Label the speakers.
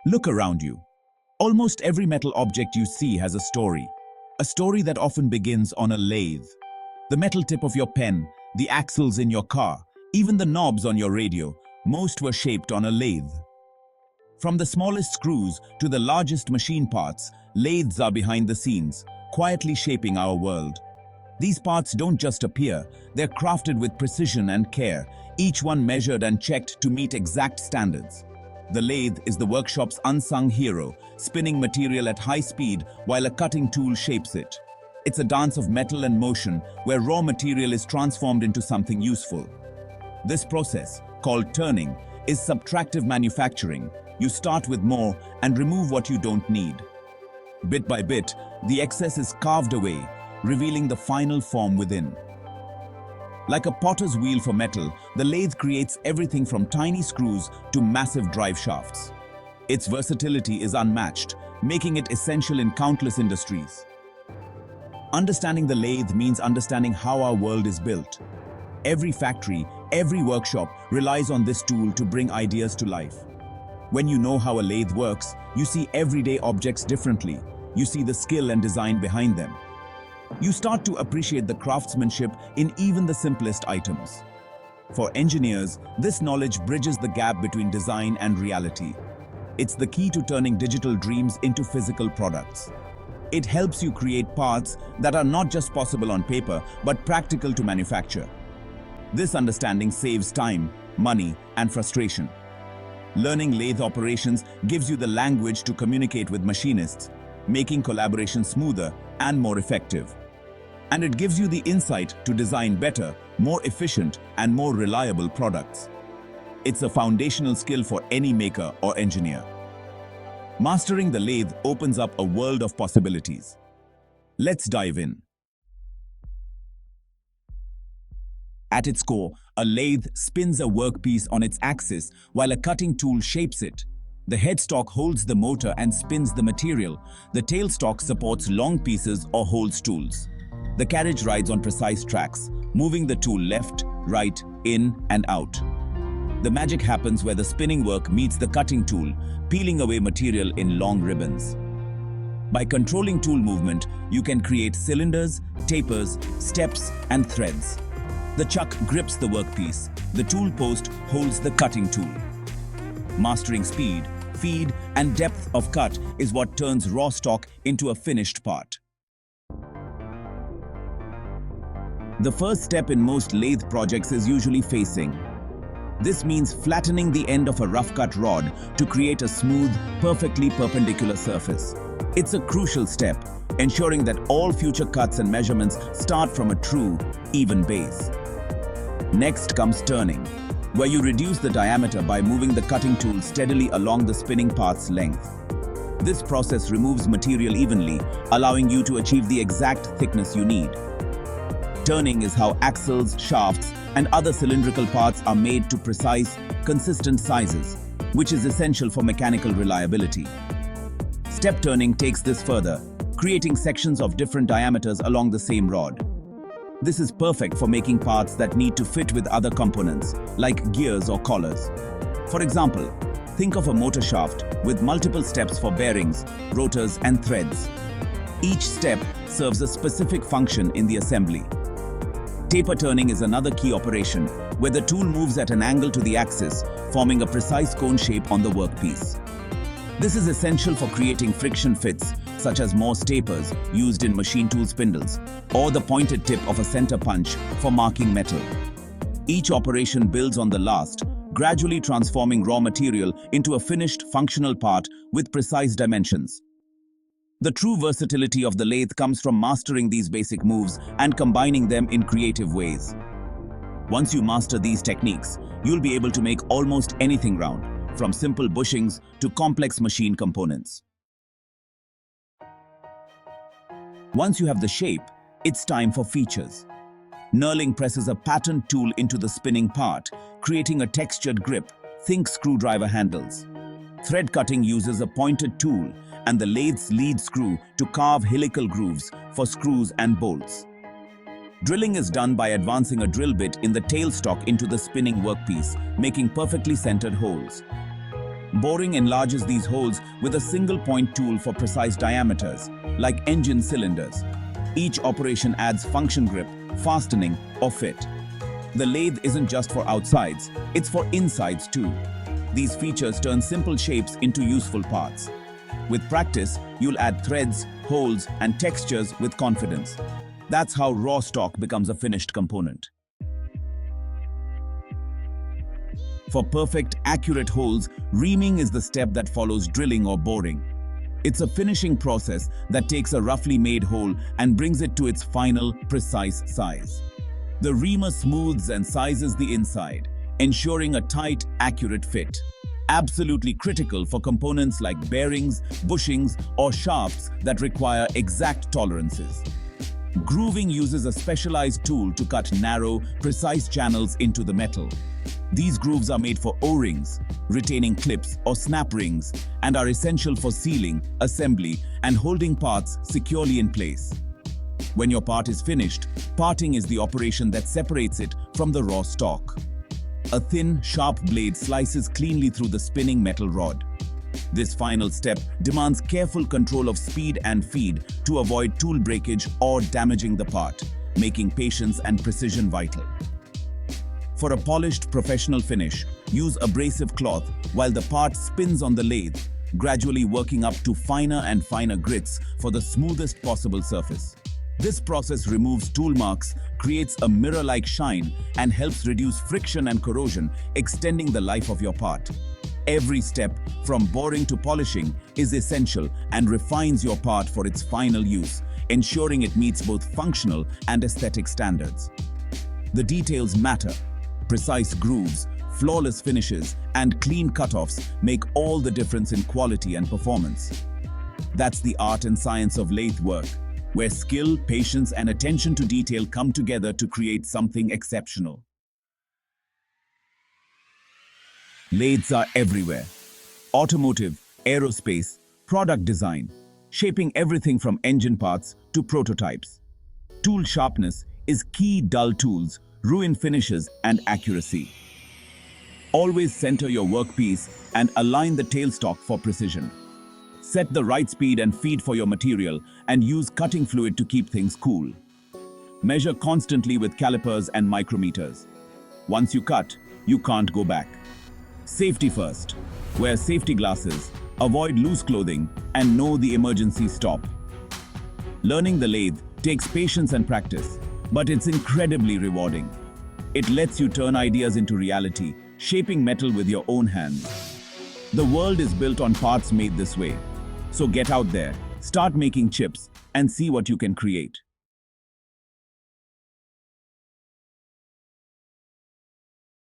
Speaker 1: Look around you. Almost every metal object you see has a story that often begins on a lathe. The metal tip of your pen, the axles in your car, even the knobs on your radio, most were shaped on a lathe. From the smallest screws to the largest machine parts, lathes are behind the scenes, quietly shaping our world. These parts don't just appear, they're crafted with precision and care, each one measured and checked to meet exact standards. The lathe is the workshop's unsung hero, spinning material at high speed while a cutting tool shapes it. It's a dance of metal and motion where raw material is transformed into something useful. This process, called turning, is subtractive manufacturing. You start with more and remove what you don't need. Bit by bit, the excess is carved away, revealing the final form within. Like a potter's wheel for metal, the lathe creates everything from tiny screws to massive drive shafts. Its versatility is unmatched, making it essential in countless industries. Understanding the lathe means understanding how our world is built. Every factory, every workshop relies on this tool to bring ideas to life. When you know how a lathe works, you see everyday objects differently. You see the skill and design behind them. You start to appreciate the craftsmanship in even the simplest items. For engineers, this knowledge bridges the gap between design and reality. It's the key to turning digital dreams into physical products. It helps you create parts that are not just possible on paper, but practical to manufacture. This understanding saves time, money, and frustration. Learning lathe operations gives you the language to communicate with machinists, making collaboration smoother and more effective. And it gives you the insight to design better, more efficient, and more reliable products. It's a foundational skill for any maker or engineer. Mastering the lathe opens up a world of possibilities. Let's dive in. At its core, a lathe spins a workpiece on its axis while a cutting tool shapes it. The headstock holds the motor and spins the material. The tailstock supports long pieces or holds tools. The carriage rides on precise tracks, moving the tool left, right, in, and out. The magic happens where the spinning work meets the cutting tool, peeling away material in long ribbons. By controlling tool movement, you can create cylinders, tapers, steps, and threads. The chuck grips the workpiece. The tool post holds the cutting tool. Mastering speed, feed, and depth of cut is what turns raw stock into a finished part. The first step in most lathe projects is usually facing. This means flattening the end of a rough-cut rod to create a smooth, perfectly perpendicular surface. It's a crucial step, ensuring that all future cuts and measurements start from a true, even base. Next comes turning, where you reduce the diameter by moving the cutting tool steadily along the spinning path's length. This process removes material evenly, allowing you to achieve the exact thickness you need. Turning is how axles, shafts, and other cylindrical parts are made to precise, consistent sizes, which is essential for mechanical reliability. Step turning takes this further, creating sections of different diameters along the same rod. This is perfect for making parts that need to fit with other components, like gears or collars. For example, think of a motor shaft with multiple steps for bearings, rotors, and threads. Each step serves a specific function in the assembly. Taper turning is another key operation, where the tool moves at an angle to the axis, forming a precise cone shape on the workpiece. This is essential for creating friction fits, such as Morse tapers used in machine tool spindles, or the pointed tip of a center punch for marking metal. Each operation builds on the last, gradually transforming raw material into a finished, functional part with precise dimensions. The true versatility of the lathe comes from mastering these basic moves and combining them in creative ways. Once you master these techniques, you'll be able to make almost anything round, from simple bushings to complex machine components. Once you have the shape, it's time for features. Knurling presses a patterned tool into the spinning part, creating a textured grip. Think screwdriver handles. Thread cutting uses a pointed tool and the lathe's lead screw to carve helical grooves for screws and bolts. Drilling is done by advancing a drill bit in the tailstock into the spinning workpiece, making perfectly centered holes. Boring enlarges these holes with a single point tool for precise diameters, like engine cylinders. Each operation adds function grip, fastening, or fit. The lathe isn't just for outsides, it's for insides too. These features turn simple shapes into useful parts. With practice, you'll add threads, holes, and textures with confidence. That's how raw stock becomes a finished component. For perfect, accurate holes, reaming is the step that follows drilling or boring. It's a finishing process that takes a roughly made hole and brings it to its final, precise size. The reamer smooths and sizes the inside, ensuring a tight, accurate fit. Absolutely critical for components like bearings, bushings, or shafts that require exact tolerances. Grooving uses a specialized tool to cut narrow, precise channels into the metal. These grooves are made for O-rings, retaining clips or snap rings, and are essential for sealing, assembly, and holding parts securely in place. When your part is finished, parting is the operation that separates it from the raw stock. A thin, sharp blade slices cleanly through the spinning metal rod. This final step demands careful control of speed and feed to avoid tool breakage or damaging the part, making patience and precision vital. For a polished, professional finish, use abrasive cloth while the part spins on the lathe, gradually working up to finer and finer grits for the smoothest possible surface. This process removes tool marks, creates a mirror-like shine, and helps reduce friction and corrosion, extending the life of your part. Every step, from boring to polishing, is essential and refines your part for its final use, ensuring it meets both functional and aesthetic standards. The details matter. Precise grooves, flawless finishes, and clean cutoffs make all the difference in quality and performance. That's the art and science of lathe work, where skill, patience, and attention to detail come together to create something exceptional. Lathes are everywhere. Automotive, aerospace, product design, shaping everything from engine parts to prototypes. Tool sharpness is key. Dull tools ruin finishes and accuracy. Always center your workpiece and align the tailstock for precision. Set the right speed and feed for your material and use cutting fluid to keep things cool. Measure constantly with calipers and micrometers. Once you cut, you can't go back. Safety first. Wear safety glasses, avoid loose clothing, and know the emergency stop. Learning the lathe takes patience and practice, but it's incredibly rewarding. It lets you turn ideas into reality, shaping metal with your own hands. The world is built on parts made this way. So get out there, start making chips, and see what you can create.